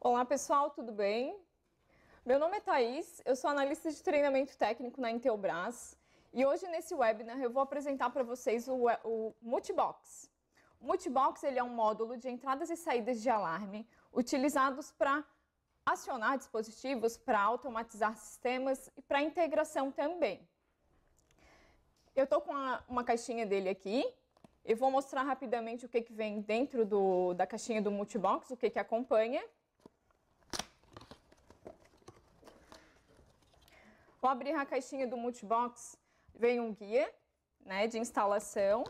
Olá pessoal, tudo bem? Meu nome é Thaís, eu sou analista de treinamento técnico na Intelbras e hoje nesse webinar eu vou apresentar para vocês o Multibox. O Multibox ele é um módulo de entradas e saídas de alarme utilizados para acionar dispositivos, para automatizar sistemas e para integração também. Eu estou com uma caixinha dele aqui, eu vou mostrar rapidamente o que vem dentro da caixinha do Multibox, o que acompanha. Ao abrir a caixinha do Multibox, vem um guia, de instalação,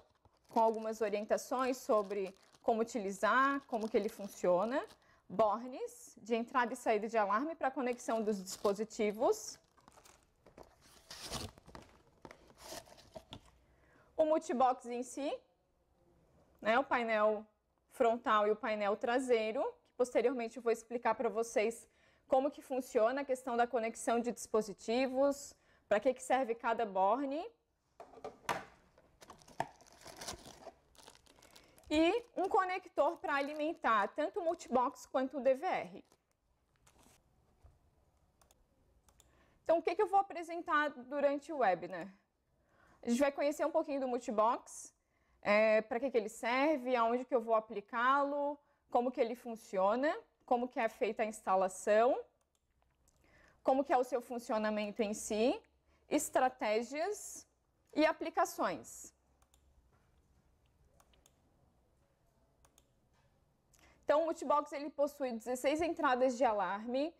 com algumas orientações sobre como utilizar, como que ele funciona, bornes de entrada e saída de alarme para conexão dos dispositivos, o Multibox em si, o painel frontal e o painel traseiro, que posteriormente eu vou explicar para vocês como que funciona a questão da conexão de dispositivos, para que serve cada borne. E um conector para alimentar tanto o Multibox quanto o DVR. Então, o que eu vou apresentar durante o webinar? A gente vai conhecer um pouquinho do Multibox, para que ele serve, aonde que eu vou aplicá-lo, como que ele funciona, como que é feita a instalação, como que é o seu funcionamento em si, estratégias e aplicações. Então, o Multibox ele possui 16 entradas de alarme.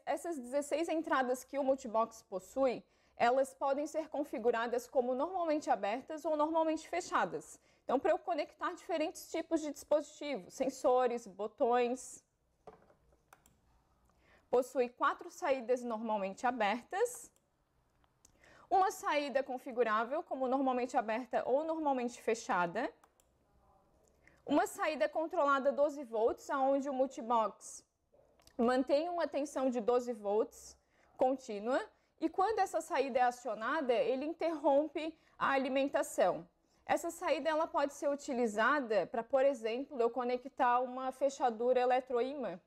Essas 16 entradas que o Multibox possui, elas podem ser configuradas como normalmente abertas ou normalmente fechadas. Então, para eu conectar diferentes tipos de dispositivos, sensores, botões. Possui 4 saídas normalmente abertas, uma saída configurável como normalmente aberta ou normalmente fechada, uma saída controlada 12 volts, onde o Multibox mantém uma tensão de 12 volts contínua e quando essa saída é acionada, ele interrompe a alimentação. Essa saída ela pode ser utilizada para, por exemplo, eu conectar uma fechadura eletroímã,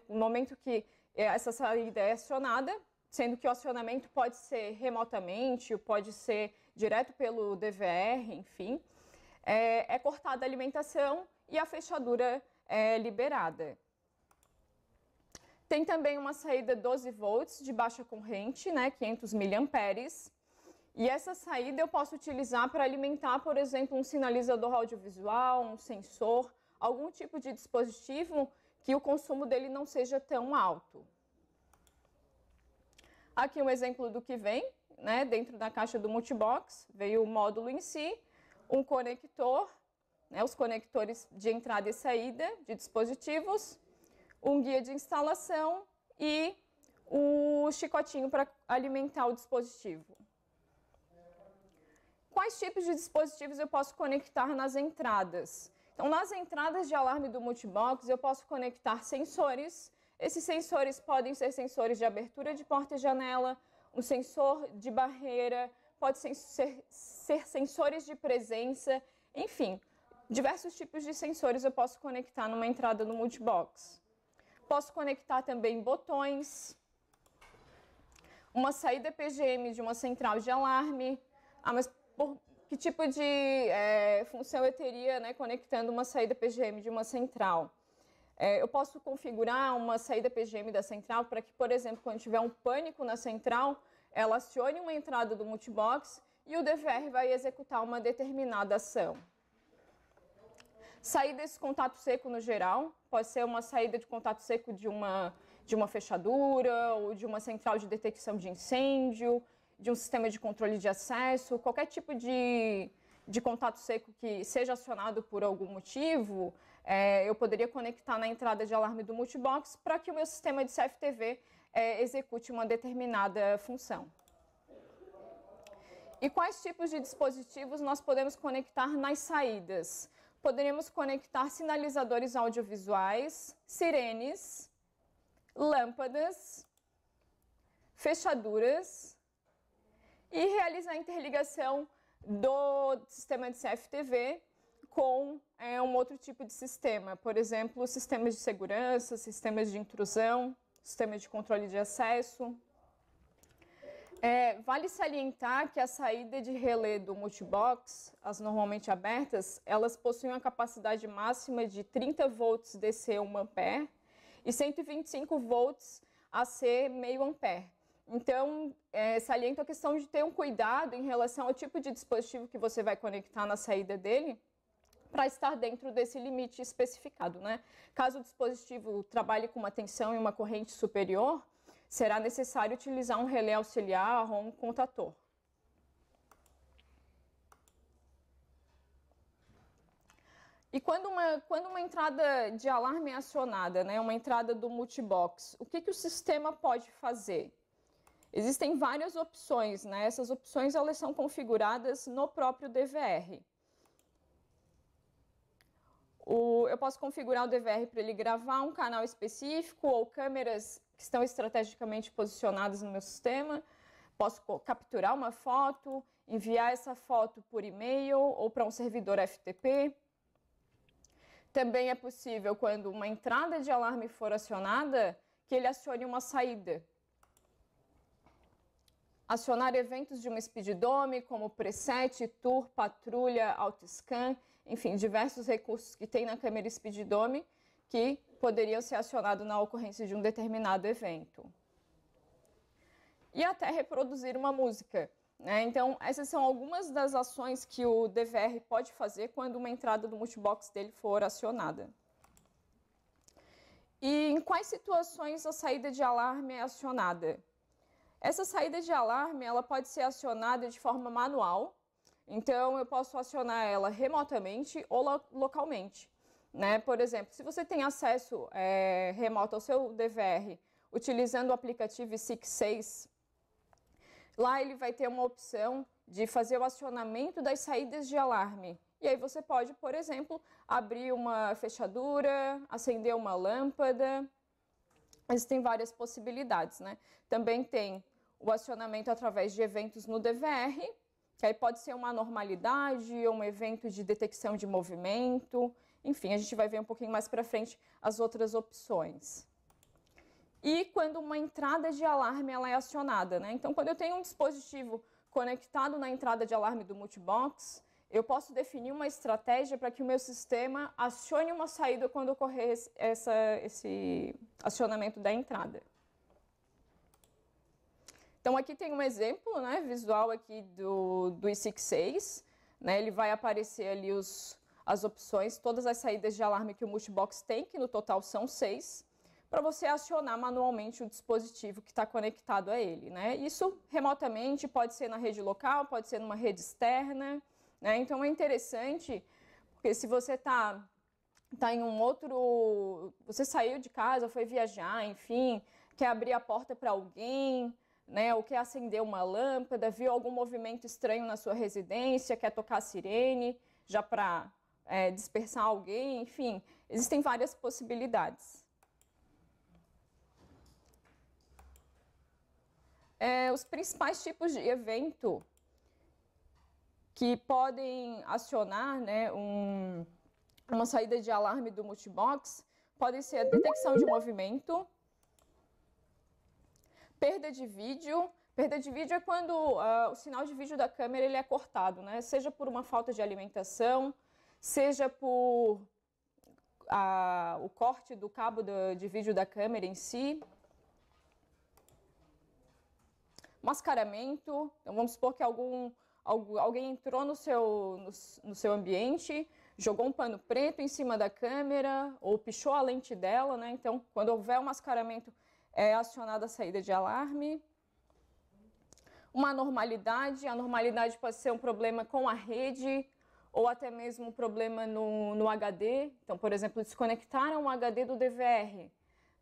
no momento que essa saída é acionada, sendo que o acionamento pode ser remotamente, pode ser direto pelo DVR, enfim, é cortada a alimentação e a fechadura é liberada. Tem também uma saída 12 volts de baixa corrente, 500 miliamperes, e essa saída eu posso utilizar para alimentar, por exemplo, um sinalizador audiovisual, um sensor, algum tipo de dispositivo que o consumo dele não seja tão alto. Aqui um exemplo do que vem, dentro da caixa do Multibox, veio o módulo em si, um conector, os conectores de entrada e saída de dispositivos, um guia de instalação e o chicotinho para alimentar o dispositivo. Quais tipos de dispositivos eu posso conectar nas entradas? Então, nas entradas de alarme do Multibox, eu posso conectar sensores. Esses sensores podem ser sensores de abertura de porta e janela, um sensor de barreira, pode ser sensores de presença, enfim, diversos tipos de sensores eu posso conectar numa entrada do Multibox. Posso conectar também botões, uma saída PGM de uma central de alarme. Mas que tipo de função eu teria conectando uma saída PGM de uma central? Eu posso configurar uma saída PGM da central para que, por exemplo, quando tiver um pânico na central, ela acione uma entrada do Multibox e o DVR vai executar uma determinada ação. Saída de contato seco no geral, pode ser uma saída de contato seco de uma fechadura ou de uma central de detecção de incêndio, de um sistema de controle de acesso, qualquer tipo de contato seco que seja acionado por algum motivo, eu poderia conectar na entrada de alarme do Multibox para que o meu sistema de CFTV execute uma determinada função. E quais tipos de dispositivos nós podemos conectar nas saídas? Poderíamos conectar sinalizadores audiovisuais, sirenes, lâmpadas, fechaduras e realizar a interligação do sistema de CFTV com um outro tipo de sistema, por exemplo, sistemas de segurança, sistemas de intrusão, sistemas de controle de acesso. Vale salientar que a saída de relé do multibox, as normalmente abertas, elas possuem uma capacidade máxima de 30 volts DC 1 ampere e 125 volts AC meio ampere. Então, saliento a questão de ter um cuidado em relação ao tipo de dispositivo que você vai conectar na saída dele, para estar dentro desse limite especificado, né? Caso o dispositivo trabalhe com uma tensão e uma corrente superior, será necessário utilizar um relé auxiliar ou um contator. E quando uma entrada de alarme é acionada, né, uma entrada do multibox, o que o sistema pode fazer? Existem várias opções, né? Essas opções elas são configuradas no próprio DVR. Eu posso configurar o DVR para ele gravar um canal específico ou câmeras que estão estrategicamente posicionadas no meu sistema. Posso capturar uma foto, enviar essa foto por e-mail ou para um servidor FTP. Também é possível, quando uma entrada de alarme for acionada, que ele acione uma saída. Acionar eventos de uma speeddome, como preset, tour, patrulha, autoscan, enfim, diversos recursos que tem na câmera speeddome que poderiam ser acionados na ocorrência de um determinado evento. E até reproduzir uma música, né? Então, essas são algumas das ações que o DVR pode fazer quando uma entrada do multibox dele for acionada. E em quais situações a saída de alarme é acionada? Essa saída de alarme ela pode ser acionada de forma manual, então eu posso acionar ela remotamente ou localmente, né? Por exemplo, se você tem acesso remoto ao seu DVR utilizando o aplicativo SIC6, lá ele vai ter uma opção de fazer o acionamento das saídas de alarme. E aí você pode, por exemplo, abrir uma fechadura, acender uma lâmpada. Existem várias possibilidades, né? Também tem o acionamento através de eventos no DVR, que aí pode ser uma anormalidade ou um evento de detecção de movimento. Enfim, a gente vai ver um pouquinho mais para frente as outras opções. E quando uma entrada de alarme ela é acionada, né? Então, quando eu tenho um dispositivo conectado na entrada de alarme do multibox, eu posso definir uma estratégia para que o meu sistema acione uma saída quando ocorrer esse acionamento da entrada. Então, aqui tem um exemplo, né, visual aqui do ISIC6, né? Ele vai aparecer ali as opções, todas as saídas de alarme que o multibox tem, que no total são 6, para você acionar manualmente o dispositivo que está conectado a ele, né? Isso remotamente pode ser na rede local, pode ser numa rede externa, né? Então é interessante, porque se você tá em um outro... Você saiu de casa, foi viajar, enfim, quer abrir a porta para alguém, né? Ou quer acender uma lâmpada, viu algum movimento estranho na sua residência, quer tocar a sirene, já para dispersar alguém, enfim, existem várias possibilidades. Os principais tipos de evento que podem acionar, né, uma saída de alarme do multibox podem ser a detecção de movimento, perda de vídeo. Perda de vídeo é quando o sinal de vídeo da câmera ele é cortado, né? Seja por uma falta de alimentação, seja por o corte do cabo de vídeo da câmera em si. Mascaramento, então vamos supor que alguém entrou no seu ambiente, jogou um pano preto em cima da câmera ou pichou a lente dela, né? Então, quando houver um mascaramento, é acionada a saída de alarme. Uma anormalidade, a anormalidade pode ser um problema com a rede ou até mesmo um problema no HD. Então, por exemplo, desconectaram o HD do DVR,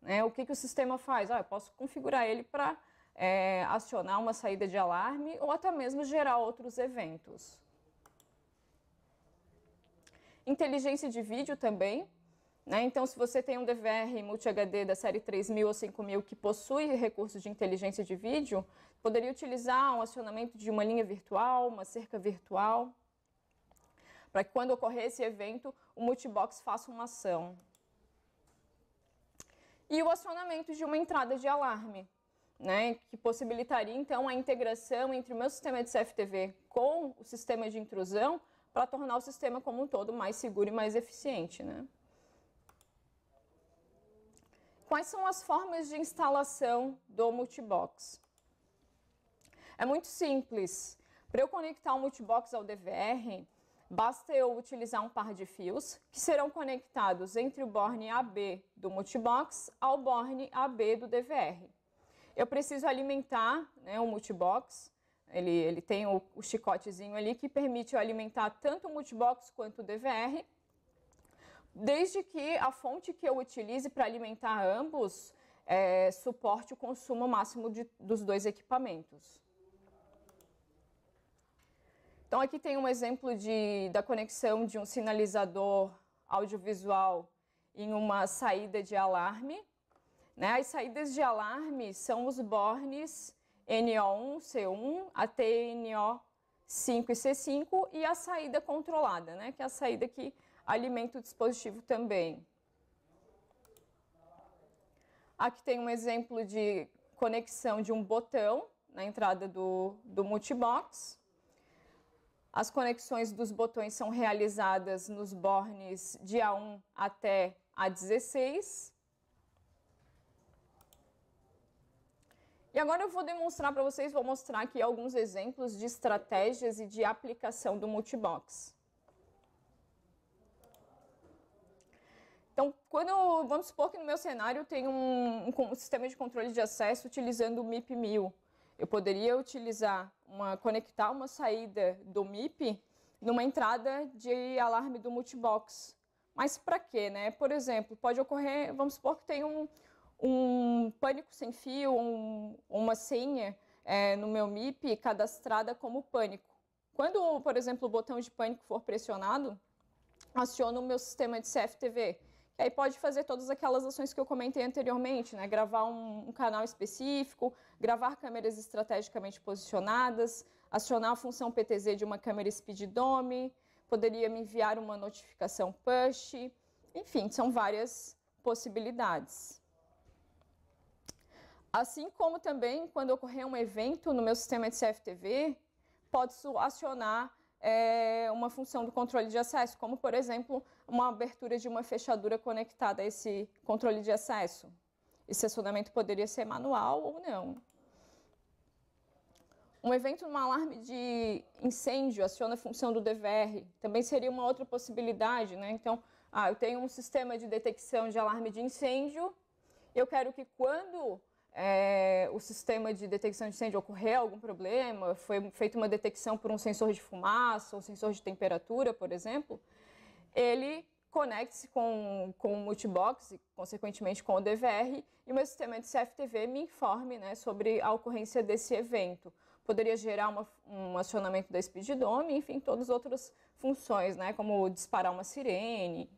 né? O que o sistema faz? Eu posso configurar ele para acionar uma saída de alarme ou até mesmo gerar outros eventos. Inteligência de vídeo também, né? Então, se você tem um DVR Multi-HD da série 3000 ou 5000 que possui recursos de inteligência de vídeo, poderia utilizar um acionamento de uma linha virtual, uma cerca virtual. para que quando ocorrer esse evento, o multibox faça uma ação. E o acionamento de uma entrada de alarme, né, que possibilitaria então a integração entre o meu sistema de CFTV com o sistema de intrusão para tornar o sistema como um todo mais seguro e mais eficiente, né? Quais são as formas de instalação do multibox? É muito simples. Para eu conectar o multibox ao DVR, basta eu utilizar um par de fios que serão conectados entre o borne AB do multibox ao borne AB do DVR. Eu preciso alimentar, né, o multibox, ele tem o chicotezinho ali que permite eu alimentar tanto o multibox quanto o DVR, desde que a fonte que eu utilize para alimentar ambos suporte o consumo máximo dos dois equipamentos. Então, aqui tem um exemplo da conexão de um sinalizador audiovisual em uma saída de alarme, né? As saídas de alarme são os bornes NO1, C1 até NO5 e C5 e a saída controlada, né? Que é a saída que alimenta o dispositivo também. Aqui tem um exemplo de conexão de um botão na entrada do multibox. As conexões dos botões são realizadas nos bornes de A1 até A16. E agora eu vou demonstrar para vocês, vou mostrar aqui alguns exemplos de estratégias e de aplicação do multibox. Então, vamos supor que no meu cenário tem um sistema de controle de acesso utilizando o MIP-1000. Eu poderia conectar uma saída do MIP numa entrada de alarme do multibox. Mas para quê, né? Por exemplo, pode ocorrer, vamos supor que tem um pânico sem fio, uma senha no meu MIP cadastrada como pânico. Quando, por exemplo, o botão de pânico for pressionado, aciona o meu sistema de CFTV. E aí pode fazer todas aquelas ações que eu comentei anteriormente, né? Gravar um canal específico, gravar câmeras estrategicamente posicionadas, acionar a função PTZ de uma câmera speeddome, poderia me enviar uma notificação push, enfim, são várias possibilidades. Assim como também, quando ocorrer um evento no meu sistema de CFTV, posso acionar uma função do controle de acesso, como, por exemplo, uma abertura de uma fechadura conectada a esse controle de acesso. Esse acionamento poderia ser manual ou não. Um evento num alarme de incêndio aciona a função do DVR, também seria uma outra possibilidade, né? Então, eu tenho um sistema de detecção de alarme de incêndio, eu quero que quando o sistema de detecção de incêndio ocorrer algum problema, foi feita uma detecção por um sensor de fumaça, um sensor de temperatura, por exemplo, ele conecte-se com o multibox e, consequentemente, com o DVR, e o meu sistema de CFTV me informe, né, sobre a ocorrência desse evento. Poderia gerar um acionamento da speeddome, enfim, todas as outras funções, né, como disparar uma sirene,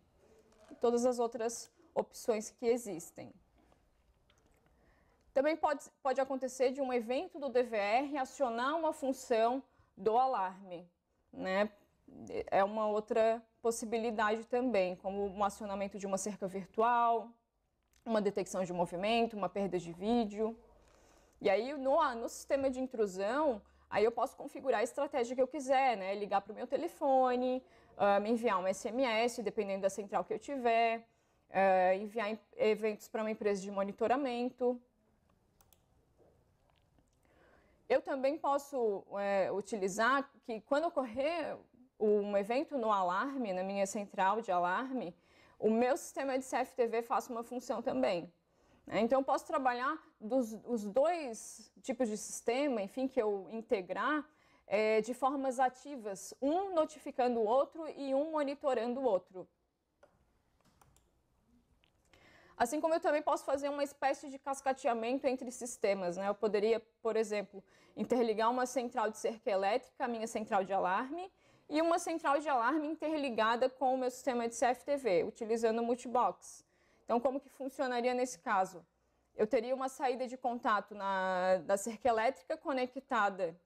e todas as outras opções que existem. Também pode acontecer de um evento do DVR acionar uma função do alarme, né? É uma outra possibilidade também, como um acionamento de uma cerca virtual, uma detecção de movimento, uma perda de vídeo. E aí, no sistema de intrusão, aí eu posso configurar a estratégia que eu quiser, né? Ligar para o meu telefone, me enviar um SMS, dependendo da central que eu tiver, enviar eventos para uma empresa de monitoramento. Eu também posso utilizar que quando ocorrer um evento no alarme, na minha central de alarme, o meu sistema de CFTV faça uma função também. Então, eu posso trabalhar os dois tipos de sistema, enfim, que eu integrar de formas ativas, um notificando o outro e um monitorando o outro. Assim como eu também posso fazer uma espécie de cascateamento entre sistemas, né? Eu poderia, por exemplo, interligar uma central de cerca elétrica à minha central de alarme e uma central de alarme interligada com o meu sistema de CFTV, utilizando o multibox. Então, como que funcionaria nesse caso? Eu teria uma saída de contato da cerca elétrica conectada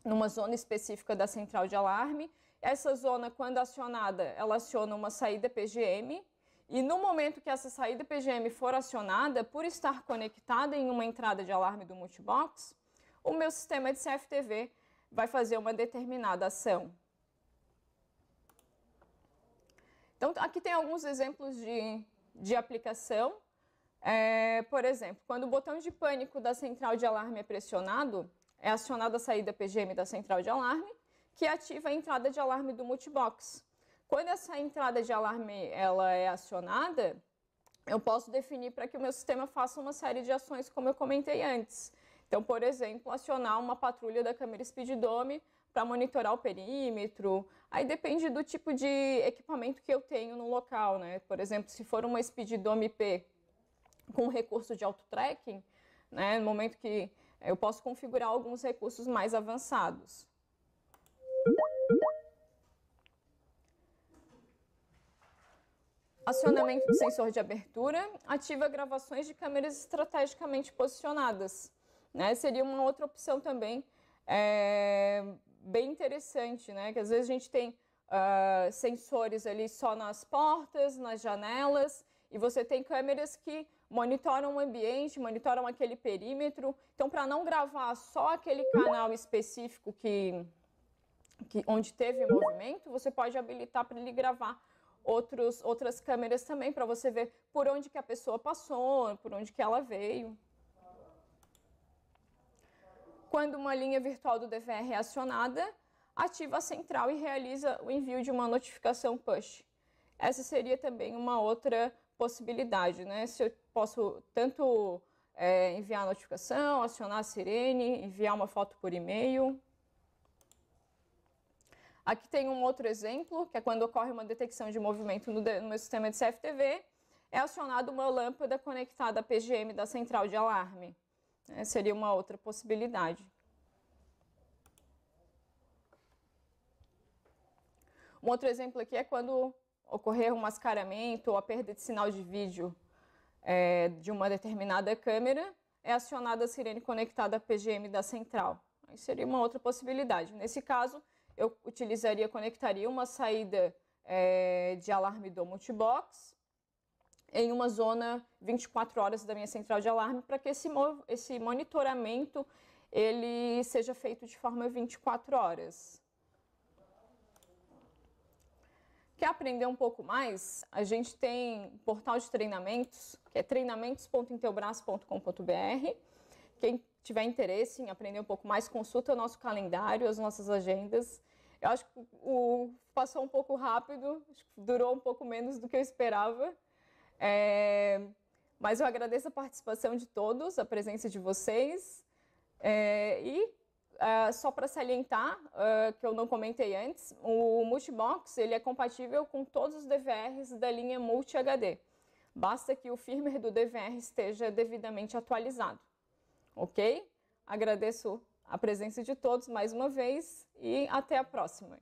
numa zona específica da central de alarme Essa zona, quando acionada, ela aciona uma saída PGM, e no momento que essa saída PGM for acionada, por estar conectada em uma entrada de alarme do multibox, o meu sistema de CFTV vai fazer uma determinada ação. Então, aqui tem alguns exemplos de aplicação. Por exemplo, quando o botão de pânico da central de alarme é pressionado, é acionada a saída PGM da central de alarme, que ativa a entrada de alarme do multibox. Quando essa entrada de alarme ela é acionada, eu posso definir para que o meu sistema faça uma série de ações, como eu comentei antes. Então, por exemplo, acionar uma patrulha da câmera Speeddome para monitorar o perímetro. Aí depende do tipo de equipamento que eu tenho no local, né? Por exemplo, se for uma Speeddome IP com recurso de auto-tracking, né, no momento que eu posso configurar alguns recursos mais avançados. Acionamento do sensor de abertura ativa gravações de câmeras estrategicamente posicionadas, né? Seria uma outra opção também bem interessante, né? Que às vezes a gente tem sensores ali só nas portas, nas janelas, e você tem câmeras que monitoram o ambiente, monitoram aquele perímetro. Então, para não gravar só aquele canal específico onde teve movimento, você pode habilitar para ele gravar outras câmeras também, para você ver por onde que a pessoa passou, por onde que ela veio. Quando uma linha virtual do DVR é acionada, ativa a central e realiza o envio de uma notificação push. Essa seria também uma outra possibilidade, né? Se eu posso tanto enviar a notificação, acionar a sirene, enviar uma foto por e-mail. Aqui tem um outro exemplo, que é quando ocorre uma detecção de movimento no meu sistema de CFTV, é acionada uma lâmpada conectada à PGM da central de alarme. Seria uma outra possibilidade. Um outro exemplo aqui é quando ocorrer um mascaramento ou a perda de sinal de vídeo de uma determinada câmera, é acionada a sirene conectada à PGM da central. Aí seria uma outra possibilidade. Nesse caso, eu conectaria uma saída de alarme do multibox em uma zona 24 horas da minha central de alarme, para que esse monitoramento ele seja feito de forma 24 horas. Quer aprender um pouco mais? A gente tem um portal de treinamentos, que é treinamentos.intelbras.com.br. Quem tiver interesse em aprender um pouco mais, consulta o nosso calendário, as nossas agendas. Eu acho que passou um pouco rápido, acho que durou um pouco menos do que eu esperava. Mas eu agradeço a participação de todos, a presença de vocês. Só para salientar, que eu não comentei antes, o Multibox ele é compatível com todos os DVRs da linha Multi HD. Basta que o firmware do DVR esteja devidamente atualizado. Ok? Agradeço a presença de todos mais uma vez e até a próxima.